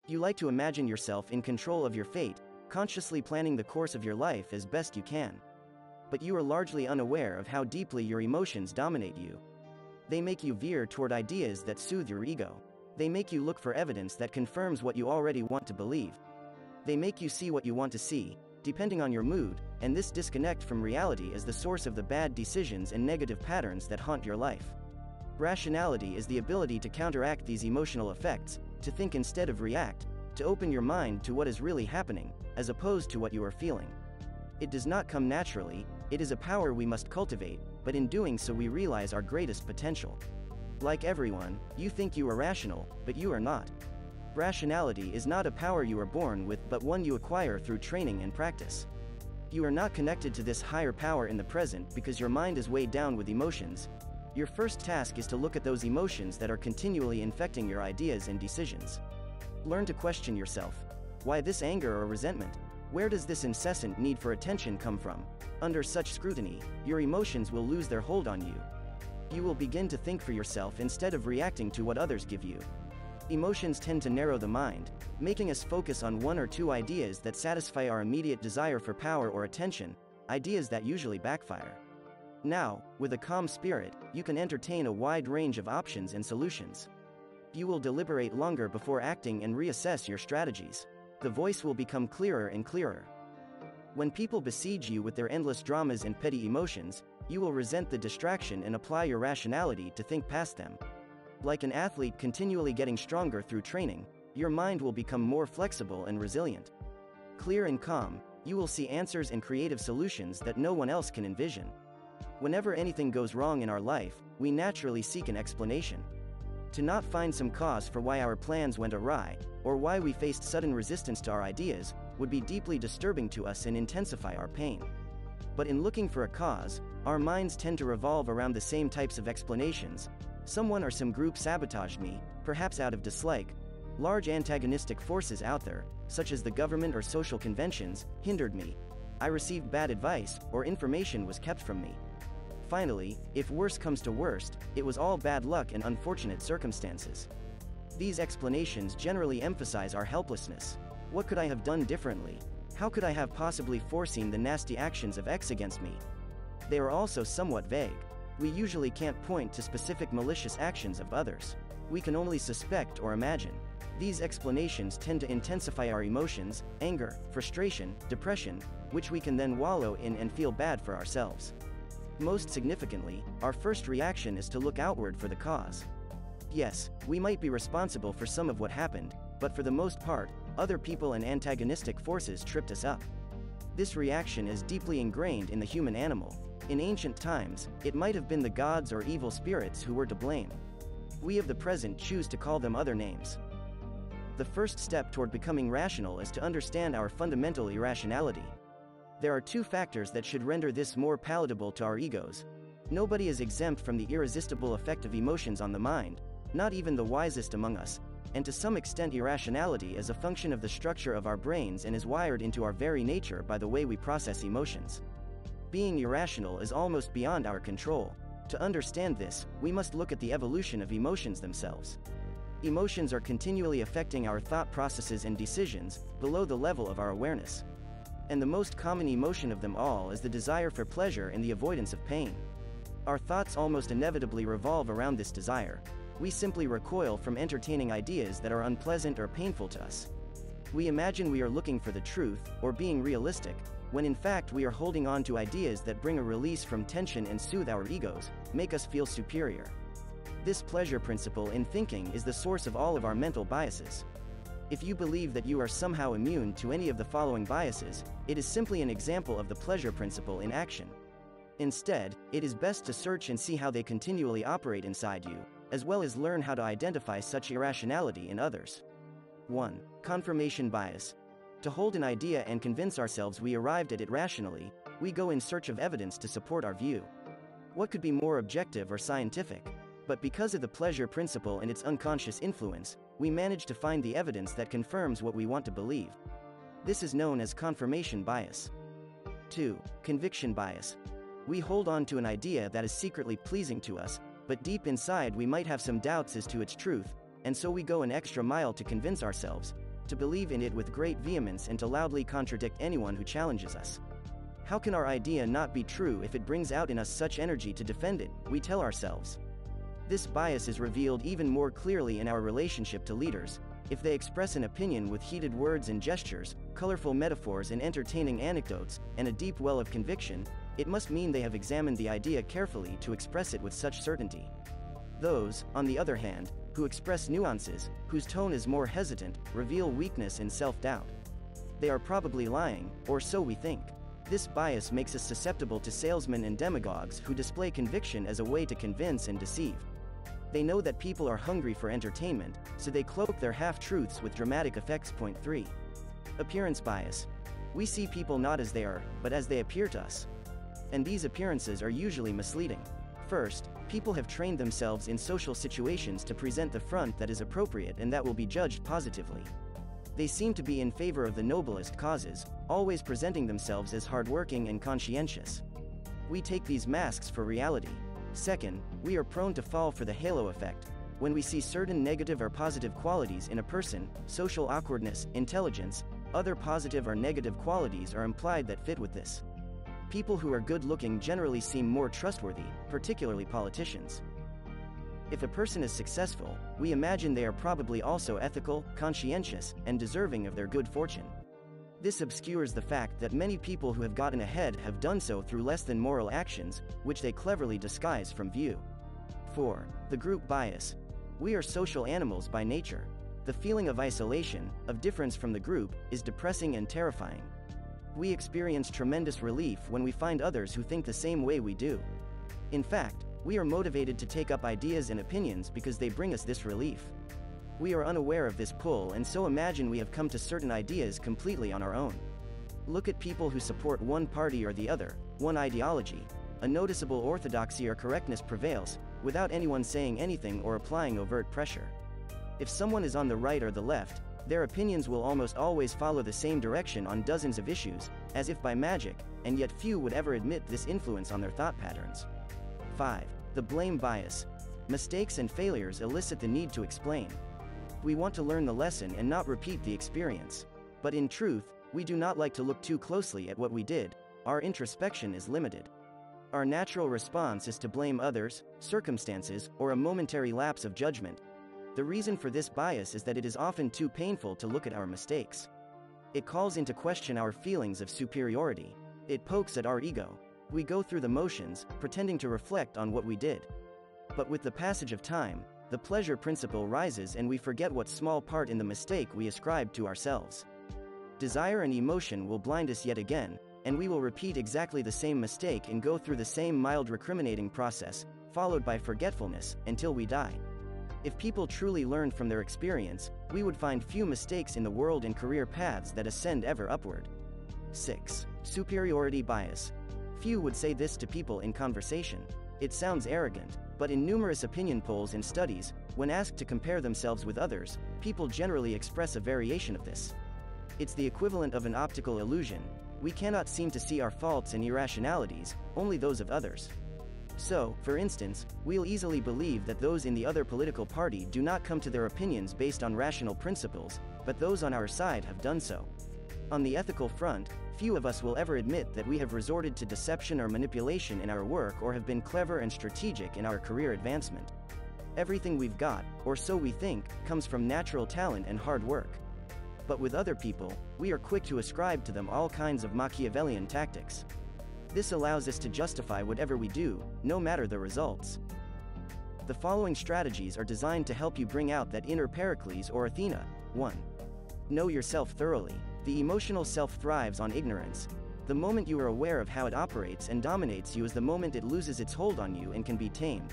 You like to imagine yourself in control of your fate, consciously planning the course of your life as best you can. But you are largely unaware of how deeply your emotions dominate you. They make you veer toward ideas that soothe your ego. They make you look for evidence that confirms what you already want to believe. They make you see what you want to see, depending on your mood, and this disconnect from reality is the source of the bad decisions and negative patterns that haunt your life. Rationality is the ability to counteract these emotional effects, to think instead of react, to open your mind to what is really happening, as opposed to what you are feeling. It does not come naturally, it is a power we must cultivate, but in doing so we realize our greatest potential. Like everyone, you think you are rational, but you are not. Rationality is not a power you are born with but one you acquire through training and practice. You are not connected to this higher power in the present because your mind is weighed down with emotions. Your first task is to look at those emotions that are continually infecting your ideas and decisions. Learn to question yourself. Why this anger or resentment? Where does this incessant need for attention come from? Under such scrutiny, your emotions will lose their hold on you. You will begin to think for yourself instead of reacting to what others give you. Emotions tend to narrow the mind, making us focus on one or two ideas that satisfy our immediate desire for power or attention, ideas that usually backfire. Now, with a calm spirit, you can entertain a wide range of options and solutions. You will deliberate longer before acting and reassess your strategies. The voice will become clearer and clearer. When people besiege you with their endless dramas and petty emotions, you will resent the distraction and apply your rationality to think past them. Like an athlete continually getting stronger through training, your mind will become more flexible and resilient. Clear and calm, you will see answers and creative solutions that no one else can envision. Whenever anything goes wrong in our life, we naturally seek an explanation. To not find some cause for why our plans went awry, or why we faced sudden resistance to our ideas, would be deeply disturbing to us and intensify our pain. But in looking for a cause, our minds tend to revolve around the same types of explanations. Someone or some group sabotaged me, perhaps out of dislike. Large antagonistic forces out there, such as the government or social conventions, hindered me. I received bad advice, or information was kept from me. Finally, if worse comes to worst, it was all bad luck and unfortunate circumstances. These explanations generally emphasize our helplessness. What could I have done differently? How could I have possibly foreseen the nasty actions of X against me? They are also somewhat vague. We usually can't point to specific malicious actions of others. We can only suspect or imagine. These explanations tend to intensify our emotions, anger, frustration, depression, which we can then wallow in and feel bad for ourselves. Most significantly, our first reaction is to look outward for the cause. Yes, we might be responsible for some of what happened, but for the most part, other people and antagonistic forces tripped us up. This reaction is deeply ingrained in the human animal. In ancient times, it might have been the gods or evil spirits who were to blame. We of the present choose to call them other names. The first step toward becoming rational is to understand our fundamental irrationality. There are two factors that should render this more palatable to our egos. Nobody is exempt from the irresistible effect of emotions on the mind, not even the wisest among us, and to some extent irrationality is a function of the structure of our brains and is wired into our very nature by the way we process emotions. Being irrational is almost beyond our control. To understand this, we must look at the evolution of emotions themselves. Emotions are continually affecting our thought processes and decisions, below the level of our awareness. And the most common emotion of them all is the desire for pleasure and the avoidance of pain. Our thoughts almost inevitably revolve around this desire. We simply recoil from entertaining ideas that are unpleasant or painful to us. We imagine we are looking for the truth, or being realistic, when in fact we are holding on to ideas that bring a release from tension and soothe our egos, make us feel superior. This pleasure principle in thinking is the source of all of our mental biases. If you believe that you are somehow immune to any of the following biases, it is simply an example of the pleasure principle in action. Instead, it is best to search and see how they continually operate inside you, as well as learn how to identify such irrationality in others. 1. Confirmation bias. To hold an idea and convince ourselves we arrived at it rationally, we go in search of evidence to support our view. What could be more objective or scientific? But because of the pleasure principle and its unconscious influence, we manage to find the evidence that confirms what we want to believe. This is known as confirmation bias. 2. Conviction bias. We hold on to an idea that is secretly pleasing to us, but deep inside we might have some doubts as to its truth, and so we go an extra mile to convince ourselves. to believe in it with great vehemence and to loudly contradict anyone who challenges us. How can our idea not be true if it brings out in us such energy to defend it, we tell ourselves. This bias is revealed even more clearly in our relationship to leaders. If they express an opinion with heated words and gestures, colorful metaphors and entertaining anecdotes, and a deep well of conviction, it must mean they have examined the idea carefully to express it with such certainty. Those, on the other hand, who express nuances, whose tone is more hesitant, reveal weakness and self-doubt. They are probably lying, or so we think. This bias makes us susceptible to salesmen and demagogues who display conviction as a way to convince and deceive. They know that people are hungry for entertainment, so they cloak their half-truths with dramatic effects. Point 3. Appearance bias. We see people not as they are, but as they appear to us. And these appearances are usually misleading. First, people have trained themselves in social situations to present the front that is appropriate and that will be judged positively. They seem to be in favor of the noblest causes, always presenting themselves as hardworking and conscientious. We take these masks for reality. Second, we are prone to fall for the halo effect. When we see certain negative or positive qualities in a person, social awkwardness, intelligence, other positive or negative qualities are implied that fit with this. People who are good-looking generally seem more trustworthy, particularly politicians. If a person is successful, we imagine they are probably also ethical, conscientious, and deserving of their good fortune. This obscures the fact that many people who have gotten ahead have done so through less than moral actions, which they cleverly disguise from view. 4. The group bias. We are social animals by nature. The feeling of isolation, of difference from the group, is depressing and terrifying. We experience tremendous relief when we find others who think the same way we do. In fact, we are motivated to take up ideas and opinions because they bring us this relief. We are unaware of this pull and so imagine we have come to certain ideas completely on our own. Look at people who support one party or the other, one ideology. A noticeable orthodoxy or correctness prevails, without anyone saying anything or applying overt pressure. If someone is on the right or the left, their opinions will almost always follow the same direction on dozens of issues, as if by magic, and yet few would ever admit this influence on their thought patterns. 5. The blame bias. Mistakes and failures elicit the need to explain. We want to learn the lesson and not repeat the experience. But in truth, we do not like to look too closely at what we did. Our introspection is limited. Our natural response is to blame others, circumstances, or a momentary lapse of judgment. The reason for this bias is that it is often too painful to look at our mistakes. It calls into question our feelings of superiority. It pokes at our ego. We go through the motions, pretending to reflect on what we did. But with the passage of time, the pleasure principle rises and we forget what small part in the mistake we ascribe to ourselves. Desire and emotion will blind us yet again, and we will repeat exactly the same mistake and go through the same mild recriminating process, followed by forgetfulness, until we die. If people truly learned from their experience, we would find few mistakes in the world and career paths that ascend ever upward. 6. Superiority bias. Few would say this to people in conversation. It sounds arrogant, but in numerous opinion polls and studies, when asked to compare themselves with others, people generally express a variation of this. It's the equivalent of an optical illusion. We cannot seem to see our faults and irrationalities, only those of others. So, for instance, we'll easily believe that those in the other political party do not come to their opinions based on rational principles, but those on our side have done so. On the ethical front, few of us will ever admit that we have resorted to deception or manipulation in our work or have been clever and strategic in our career advancement. Everything we've got, or so we think, comes from natural talent and hard work. But with other people, we are quick to ascribe to them all kinds of Machiavellian tactics. This allows us to justify whatever we do, no matter the results. The following strategies are designed to help you bring out that inner Pericles or Athena. 1. Know yourself thoroughly. The emotional self thrives on ignorance. The moment you are aware of how it operates and dominates you is the moment it loses its hold on you and can be tamed.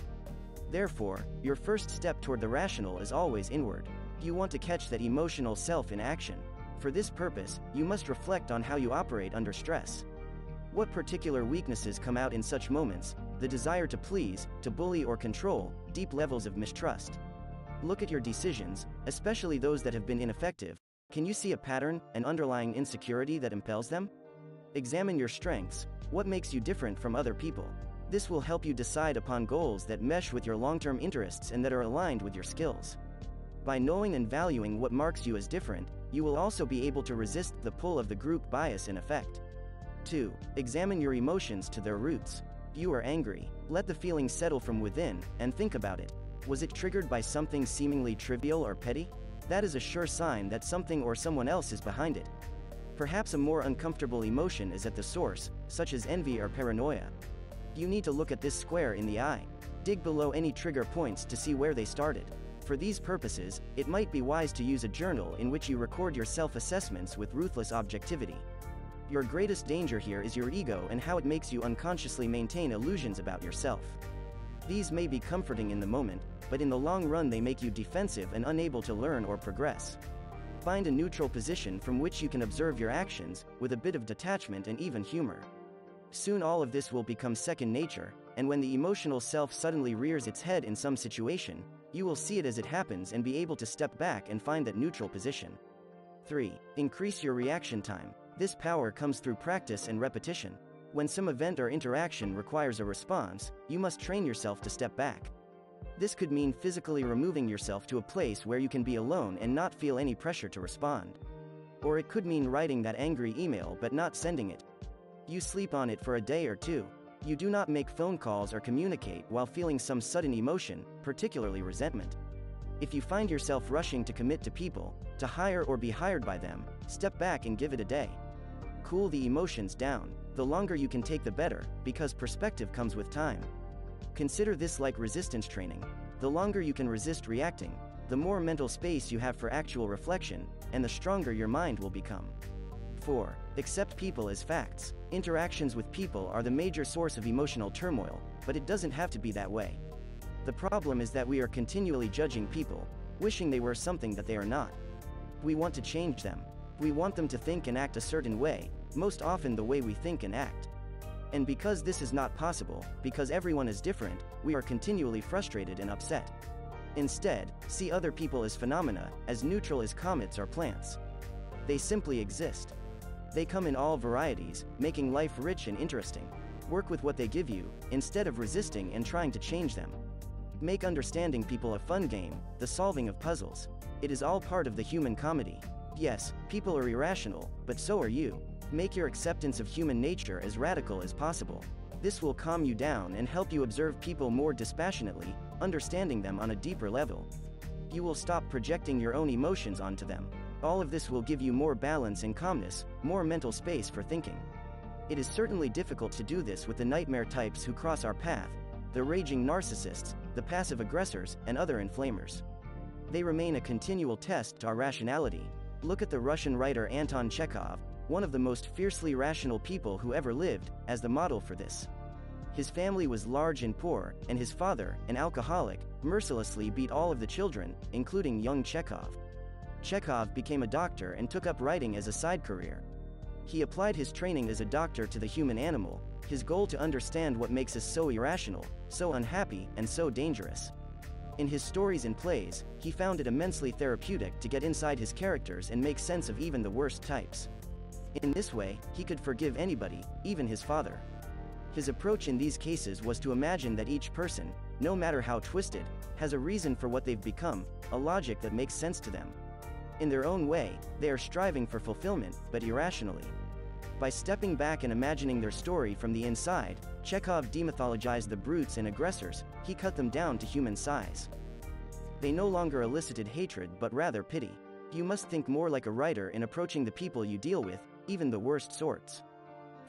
Therefore, your first step toward the rational is always inward. You want to catch that emotional self in action. For this purpose, you must reflect on how you operate under stress. What particular weaknesses come out in such moments? The desire to please, to bully or control, deep levels of mistrust. Look at your decisions, especially those that have been ineffective. Can you see a pattern, an underlying insecurity that impels them? Examine your strengths. What makes you different from other people? This will help you decide upon goals that mesh with your long-term interests and that are aligned with your skills. By knowing and valuing what marks you as different, you will also be able to resist the pull of the group bias in effect. 2. Examine your emotions to their roots. You are angry. Let the feeling settle from within, and think about it. Was it triggered by something seemingly trivial or petty? That is a sure sign that something or someone else is behind it. Perhaps a more uncomfortable emotion is at the source, such as envy or paranoia. You need to look at this square in the eye. Dig below any trigger points to see where they started. For these purposes, it might be wise to use a journal in which you record your self-assessments with ruthless objectivity. Your greatest danger here is your ego and how it makes you unconsciously maintain illusions about yourself. These may be comforting in the moment, but in the long run they make you defensive and unable to learn or progress. Find a neutral position from which you can observe your actions, with a bit of detachment and even humor. Soon all of this will become second nature, and when the emotional self suddenly rears its head in some situation, you will see it as it happens and be able to step back and find that neutral position. 3. Increase your reaction time. This power comes through practice and repetition. When some event or interaction requires a response, you must train yourself to step back. This could mean physically removing yourself to a place where you can be alone and not feel any pressure to respond. Or it could mean writing that angry email but not sending it. You sleep on it for a day or two. You do not make phone calls or communicate while feeling some sudden emotion, particularly resentment. If you find yourself rushing to commit to people, to hire or be hired by them, step back and give it a day. Cool the emotions down. The longer you can take, the better, because perspective comes with time. Consider this like resistance training. The longer you can resist reacting, the more mental space you have for actual reflection, and the stronger your mind will become. 4. Accept people as facts. Interactions with people are the major source of emotional turmoil, but it doesn't have to be that way. The problem is that we are continually judging people, wishing they were something that they are not. We want to change them. We want them to think and act a certain way, most often the way we think and act. And because this is not possible, because everyone is different, we are continually frustrated and upset. Instead, see other people as phenomena, as neutral as comets or plants. They simply exist. They come in all varieties, making life rich and interesting. Work with what they give you, instead of resisting and trying to change them. Make understanding people a fun game, the solving of puzzles. It is all part of the human comedy. Yes, people are irrational, but so are you. Make your acceptance of human nature as radical as possible. This will calm you down and help you observe people more dispassionately, understanding them on a deeper level. You will stop projecting your own emotions onto them. All of this will give you more balance and calmness, more mental space for thinking. It is certainly difficult to do this with the nightmare types who cross our path, the raging narcissists, the passive aggressors, and other inflamers. They remain a continual test to our rationality. Look at the Russian writer Anton Chekhov, one of the most fiercely rational people who ever lived, as the model for this. His family was large and poor, and his father, an alcoholic, mercilessly beat all of the children, including young Chekhov. Chekhov became a doctor and took up writing as a side career. He applied his training as a doctor to the human animal, his goal to understand what makes us so irrational, so unhappy, and so dangerous. In his stories and plays, he found it immensely therapeutic to get inside his characters and make sense of even the worst types. In this way, he could forgive anybody, even his father. His approach in these cases was to imagine that each person, no matter how twisted, has a reason for what they've become, a logic that makes sense to them. In their own way, they are striving for fulfillment, but irrationally. By stepping back and imagining their story from the inside, Chekhov demythologized the brutes and aggressors, he cut them down to human size. They no longer elicited hatred but rather pity. You must think more like a writer in approaching the people you deal with, even the worst sorts.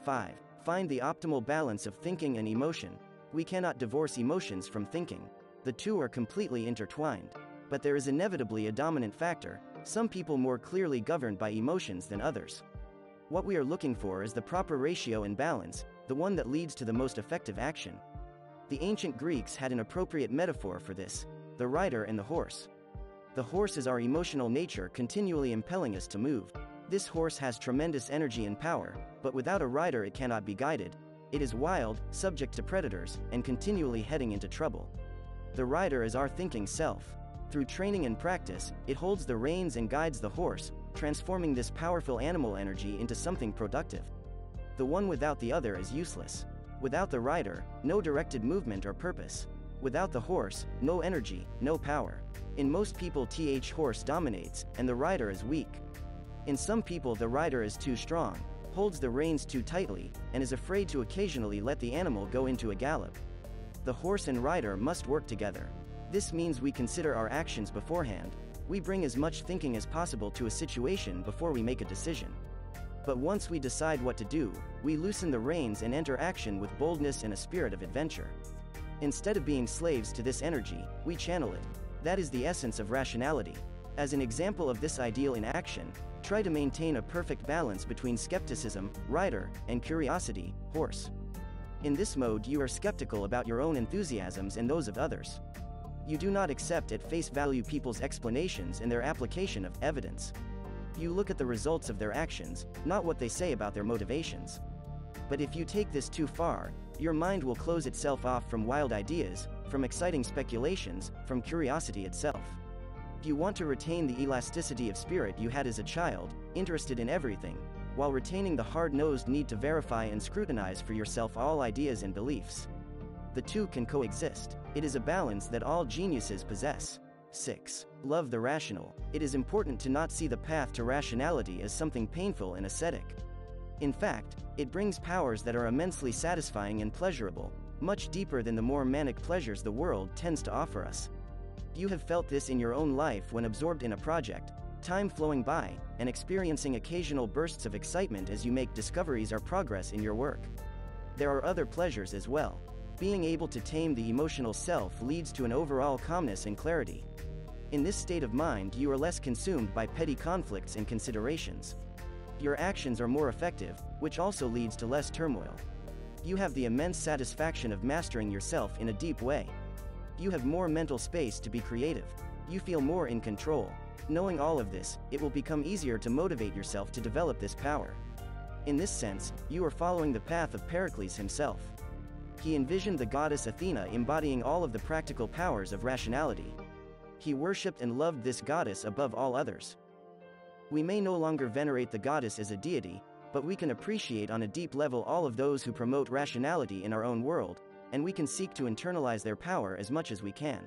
5. Find the optimal balance of thinking and emotion. We cannot divorce emotions from thinking. The two are completely intertwined. But there is inevitably a dominant factor, some people more clearly governed by emotions than others. What we are looking for is the proper ratio and balance, the one that leads to the most effective action. The ancient Greeks had an appropriate metaphor for this: the rider and the horse. The horse is our emotional nature continually impelling us to move. This horse has tremendous energy and power, but without a rider it cannot be guided. It is wild, subject to predators, and continually heading into trouble. The rider is our thinking self. Through training and practice, it holds the reins and guides the horse, transforming this powerful animal energy into something productive. The one without the other is useless. Without the rider, no directed movement or purpose. Without the horse, no energy, no power. In most people, horse dominates, and the rider is weak. In some people, the rider is too strong, holds the reins too tightly, and is afraid to occasionally let the animal go into a gallop. The horse and rider must work together. This means we consider our actions beforehand. We bring as much thinking as possible to a situation before we make a decision. But once we decide what to do, we loosen the reins and enter action with boldness and a spirit of adventure. Instead of being slaves to this energy, we channel it. That is the essence of rationality. As an example of this ideal in action, try to maintain a perfect balance between skepticism, rider, and curiosity, horse. In this mode, you are skeptical about your own enthusiasms and those of others. You do not accept at face value people's explanations and their application of evidence. You look at the results of their actions, not what they say about their motivations. But if you take this too far, your mind will close itself off from wild ideas, from exciting speculations, from curiosity itself. You want to retain the elasticity of spirit you had as a child, interested in everything, while retaining the hard-nosed need to verify and scrutinize for yourself all ideas and beliefs. The two can coexist. It is a balance that all geniuses possess. 6. Love the rational. It is important to not see the path to rationality as something painful and ascetic. In fact, it brings powers that are immensely satisfying and pleasurable, much deeper than the more manic pleasures the world tends to offer us. You have felt this in your own life when absorbed in a project, time flowing by, and experiencing occasional bursts of excitement as you make discoveries or progress in your work. There are other pleasures as well. Being able to tame the emotional self leads to an overall calmness and clarity. In this state of mind, you are less consumed by petty conflicts and considerations. Your actions are more effective, which also leads to less turmoil. You have the immense satisfaction of mastering yourself in a deep way. You have more mental space to be creative. You feel more in control. Knowing all of this, it will become easier to motivate yourself to develop this power. In this sense, you are following the path of Pericles himself. He envisioned the goddess Athena embodying all of the practical powers of rationality. He worshipped and loved this goddess above all others. We may no longer venerate the goddess as a deity, but we can appreciate on a deep level all of those who promote rationality in our own world, and we can seek to internalize their power as much as we can.